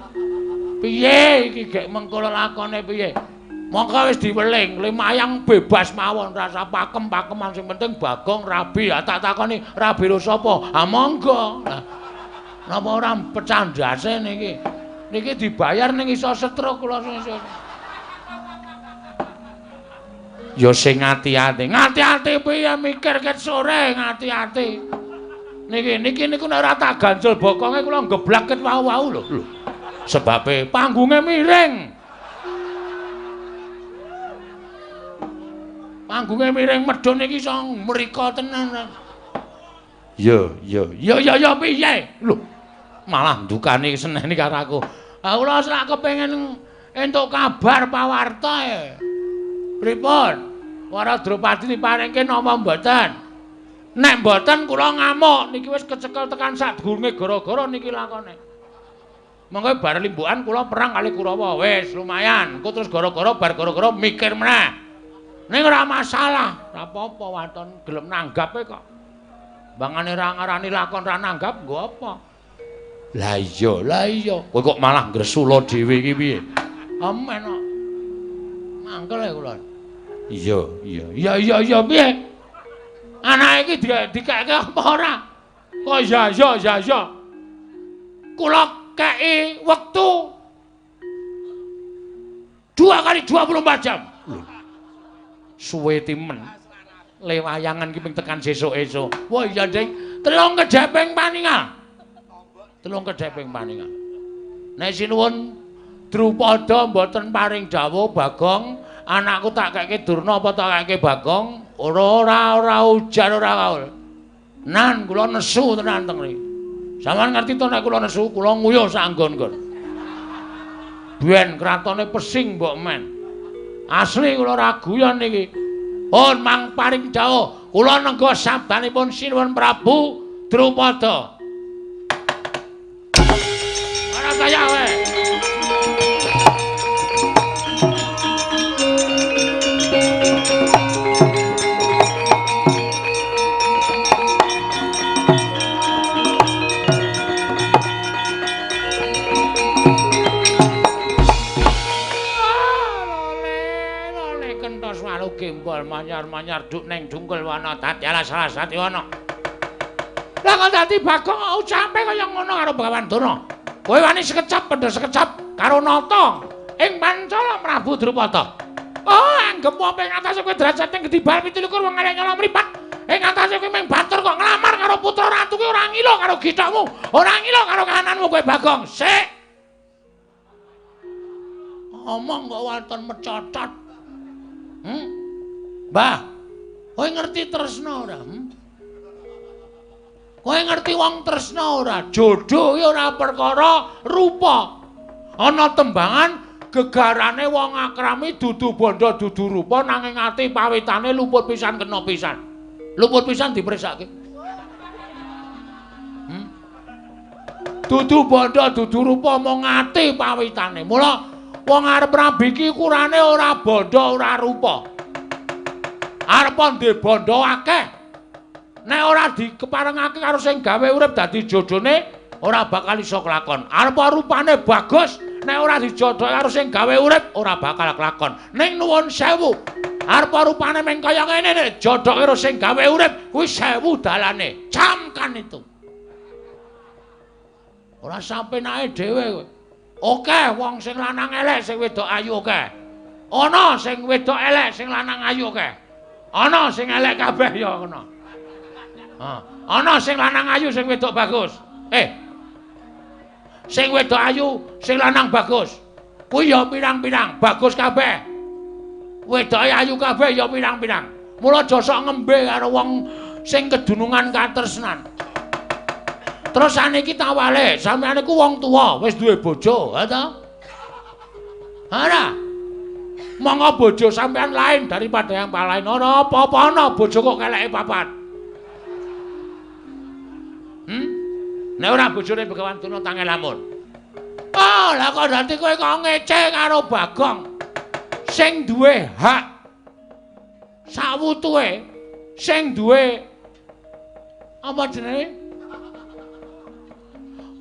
Piye iki gek mengko lakone piye? Mongko wis diweling, lumayang bebas mawon rasa pakem-pakeman sing penting Bagong rabi. Tak takoni rabi lho sapa? Ha monggo. Lah napa ora pecandhase niki? Niki dibayar ning iso setruk kula sesuk. Ya sing ati-ati. Ngati-ati piye mikir ket sore ngati-ati. Niki niku nek ora tak ganjel bokonge kula geblak ket wau-wau lho. Sebabe panggunge miring. Panggunge miring medhun iki iso mriko tenan. Ya piye? Lho, malah ndukani seneni karo aku. Kula ora kepengin entuk kabar pawarta e. Pripun? Para Drupadi diparingke napa mboten? Nek mboten kula ngamuk niki wis kecekel tekan sak gurunge gara-gara niki lakone. Monggo bar limbukan kula perang kali Kurawa. Wis lumayan. Engko terus gara-gara bar gara-gara mikir meneh. Ning ora masalah, ora apa-apa waton gelem nanggape kok. Bangane ra ngarani lakon ra nanggap nggo apa? Lah iya. Kowe kok malah gresula dhewe iki piye? Amen kok. Mangkel e kula. Iya piye? Anake iki dikeke apa ora? Kok ya. Kula kei wektu 2 kali 24 jam. Suwe timen. Lewayangan ki ping tekan sesuk-esuk. Wah iya, Ding. 3 kedheping paningal. 3 kedheping paningal. Nek sinuwun Drupada mboten paring dawuh Bagong, anakku tak keke Durna apa tak keke Bagong? Ora ujar ora kaul. Nan kula nesu tenan teng mriki. Sampeyan ngerti to nek kula nesu, kula nguyuh sak nggon-nggon. Biyen kratone Pesing mbok men. Asli kula ora guyon niki. Pun mang paring dawuh, kula nengga sabdanipun Sinuwun Prabu Drupada. Ora kaya wae. Gembol manyar-manyar duk neng dungkul wana Tatyala salah sati wana. Lah kok dadi Bagong ucape kaya ngono karo Begawan Durna. Kowe wani sekecap padha sekecap karo nata ing Pancala Prabu Drupada. Oh, anggep apa ing atase kowe derajate gedibal 17 wong arek nyala mripat. Ing atase kowe mung batur kok nglamar karo putra ratu kowe ora ngilo karo githokmu, ora ngilo karo kahananmu kowe Bagong. Sik. Omong kok waton mecocot. Mbah, kowe ngerti tresna ora? Kowe ngerti wong tresna ora? Jodoh iki ora perkara rupa. Ana tembangan gegarane wong akrami dudu bondo dudu rupa nanging ati pawitane luput pisan kena pisan. Luput pisan dipreksake. Dudu bondo dudu rupa mung ati pawitane. Mula wong arep rabi iki ukurane ora bondo ora rupa. Arep ndhe bondo akeh. Nek ora dikeparengake karo sing gawe urip dadi jodhone ora bakal iso kelakon. Arep rupane bagus, nek ora dijodohi karo sing gawe urip ora bakal kelakon. Ning nuwun sewu, arep rupane meng kaya ngene nek jodoh karo sing gawe urip kuwi 1000 dalane. Camkan itu. Ora sampe nae dhewe kowe. Oke, wong sing lanang elek, sing wedok ayu oke. Ana sing wedok elek, sing lanang ayu oke. Ana sing elek kabeh ya ngono. Ana sing lanang ayu sing wedok bagus. Sing wedok ayu sing lanang bagus. Kuwi ya pirang-pirang, bagus kabeh. Wedoke ayu kabeh ya pirang-pirang. Mula aja sok ngembe karo wong sing kedunungan katresnan. Terus saniki tak wale, sampeyan iku wong tuwa, wis duwe bojo, ha ta? Ora. Monggo bojo sampeyan lain daripada yang lain. Ora apa-apa ana bojo kok keleke papat. Nek ora bojone Begawan Durna tangel lamun. Oh, lah kok dadi kowe kok ngece karo Bagong. Sing duwe hak sawutuhe, sing duwe apa jenenge?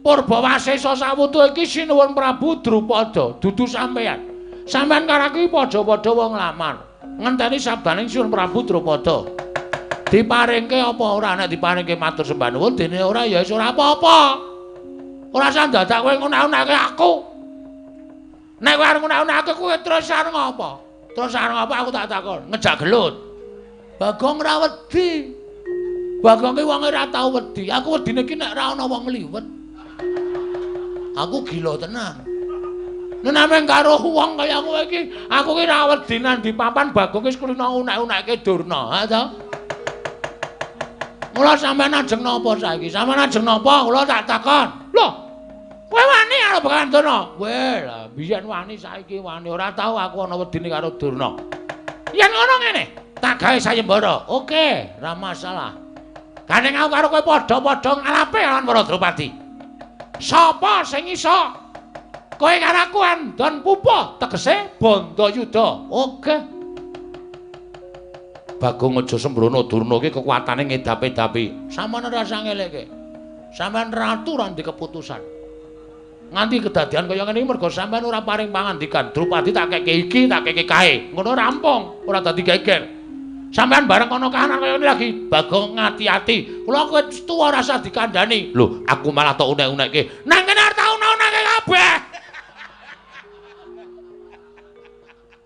Purbawasesa sawutuhe iki Sinuwun Prabu Drupada, dudu sampeyan. Sampeyan karo iki padha-padha wong lamar. Ngenteni sabdaning Sinuwun Prabu Drupada. Diparingke apa ora nek diparingke matur sembah nuwun dene ora ya wis ora apa-apa. Ora usah dadak kowe ngunek-unekke aku. Nek kowe arep ngunek-unekke kowe terus arep ngopo? Terus arep ngopo aku tak takon, ngejak gelut. Bagong ora wedi. Bagong ki wonge ora tau wedi. Aku wedine ki nek ora ana wong liwet. Aku gila tenan. Nek nameng karo wong kaya kowe iki, aku ki ora wedi nang di papan Bagong wis kulino unek-unekke Durna, ha to? Mula sampeyan ajeng napa saiki? Sampeyan ajeng napa? Kula tak takon. Lho, kowe wani karo Begawan Durna? Weh, lah biyen wani saiki wani ora tau aku ana wedine karo Durna. Yen ngono ngene, tak gawe sayembara. Oke, ora masalah. Gandeng aku karo kowe padha-padha ngalape lawan para Drupadi. Sapa sing iso? Kowe karo aku andon pupuh, tegese Bandayuda. Oke. Bagong aja sembrono Durna iki kekuatane ngedap-edapi. Sampeyan ora usah ngelekke. Sampeyan ratu ora ndek keputusan. Nganti kedadian kaya ngene iki mergo sampeyan ora paring pangandikan. Drupadi tak keke iki, tak keke kae. Ngono rampung, ora dadi geger. Sampeyan bareng kono kahanan kaya ngene lagi. Bagong ngati-ati. Kula kowe tuwa ora usah dikandhani. Lho, aku malah tok unek-unekke. Nang kene arep tak unek-unekke kabeh.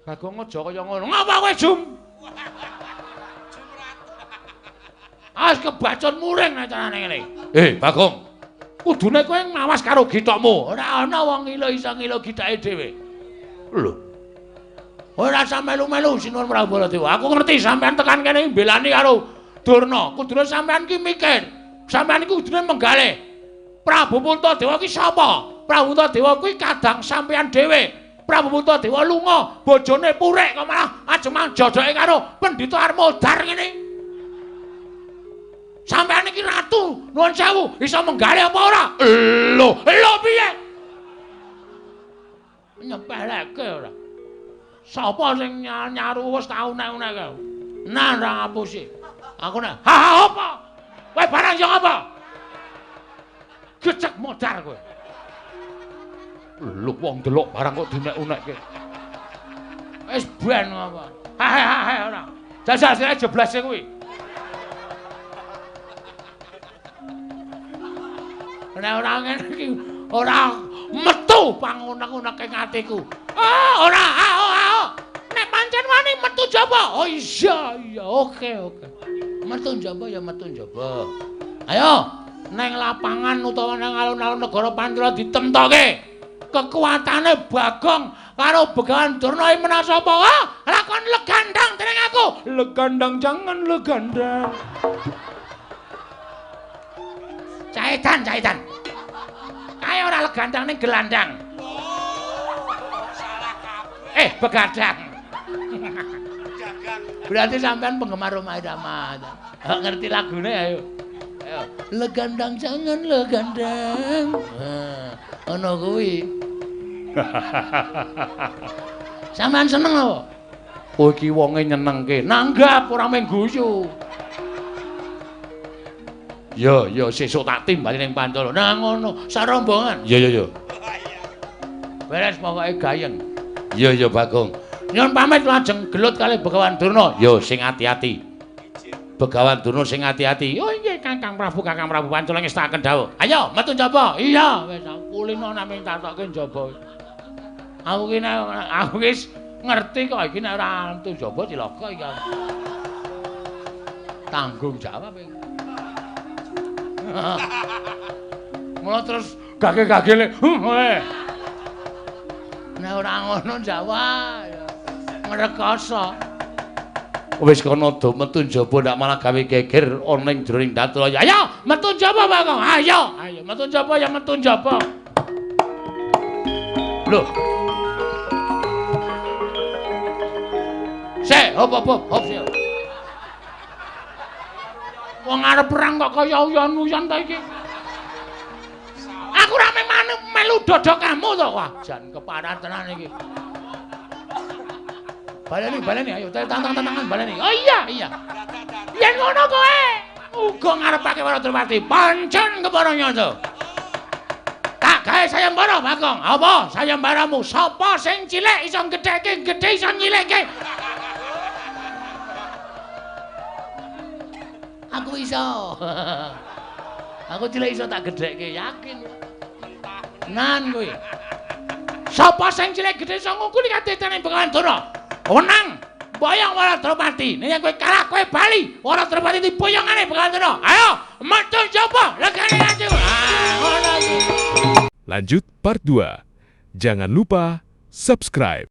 Bagong aja kaya ngono. Ngapa kowe jum? As kebacon muring nek carane ngene. Bagong. Kudune kowe ngawas karo githokmu. Ora ana wong ngilo iso ngilo githake dhewe. Lho. Ora usah melu-melu Sinuwun Prabu Baladewa. Aku ngerti sampean tekan kene mbelani karo Durna. Kudune sampean ki mikir. Sampean iki kudune menggalih. Prabu Puntadewa ki sapa? Prabu Puntadewa kuwi kadang sampean dhewe. Prabu Puntadewa lunga, bojone purik kok malah ajeng jodoke karo Pendhita Armodar ngene. Sampeyan iki ratu, nuwun sewu, iso menggalih apa ora? Lho piye? Nyepelekke ora. Sapa sing nyaru wis tau nek-nek. Nah, ora ngapusi. Aku nek, "Ha apa? Kowe barang yo apa?" Gecek modar kowe. Lho wong delok barang kok dinek-unekke. Wis ben apa? Ha ora. Jajal sire jeblase kuwi. Nek ora ngene iki ora metu pangunek-uneke atiku. Ora, nek pancen wani metu jaba. Oh iya, oke. Metu jaba ya metu jaba. Ayo, neng lapangan utawa nang alun-alun negara Pandura ditemtoke. Kekuatane Bagong karo Begawan Durna iki menawa sapa? Lakon legandang dening aku. Legandang jangan legandang. Caedan. Ayo ora legandang ning gelandang. Begadang. Berarti sampean penggemar Rhoma Irama. Ngerti lagune ayo. Ayo. Legandang jangan legandang. Ono kuwi. Sampean seneng apa? Oh iki wonge nyenengke. Nanggap ora mung guyu. Ya, sesuk tak timbali ning Pancala. Nah ngono, sarombongan. Ya. Beres pokoke gayeng. Ya Bagong. Nyuwun pamit lajeng gelut kalih Begawan Durna. Ya sing ati-ati. Begawan Durna sing ati-ati. Oh nggih Kakang Prabu Pancala ngestakaken dawuh. Ayo metu njaba. Iya, wis kulino namung tatokke njaba. Aku wis ngerti kok iki nek ora metu njaba cilaka iki. Tanggung jawab iki. Mula terus gage-gagele. Nek ora ngono Jawa ya ngrekoso. Wis kono do metu njaba ndak malah gawe geger ana ing jroning Datraya. Ayo metu njaba Bagong. Ayo metu njaba ya metu njaba. Lho. Hop sik. Wong arep perang kok kaya uyon-uyon ta iki. Aku ra melu dodok kamu to, wah jan keparat tenan iki. Baleni ayo tantang-tantangan baleni. Oh iya. Yen ngono kowe uga ngarepake Waradrawati pancen kepara nyata. Tak gawe sayembara Bagong. Apa sayembaramu? Sapa sing cilik iso gedheke, gedhe iso nyilikke? Aku iso. Aku cilik iso tak gedhekke, yakin. Nan kuwi. Sapa sing cilik gedhe iso ngungkuli kadhetane Begawan Durna? Wenang boyong Waradrawati. Nek kowe kalah kowe bali. Waradrawati diboyongane Begawan Durna. Ayo, metu njaba legane ati. Lanjut part 2. Jangan lupa subscribe.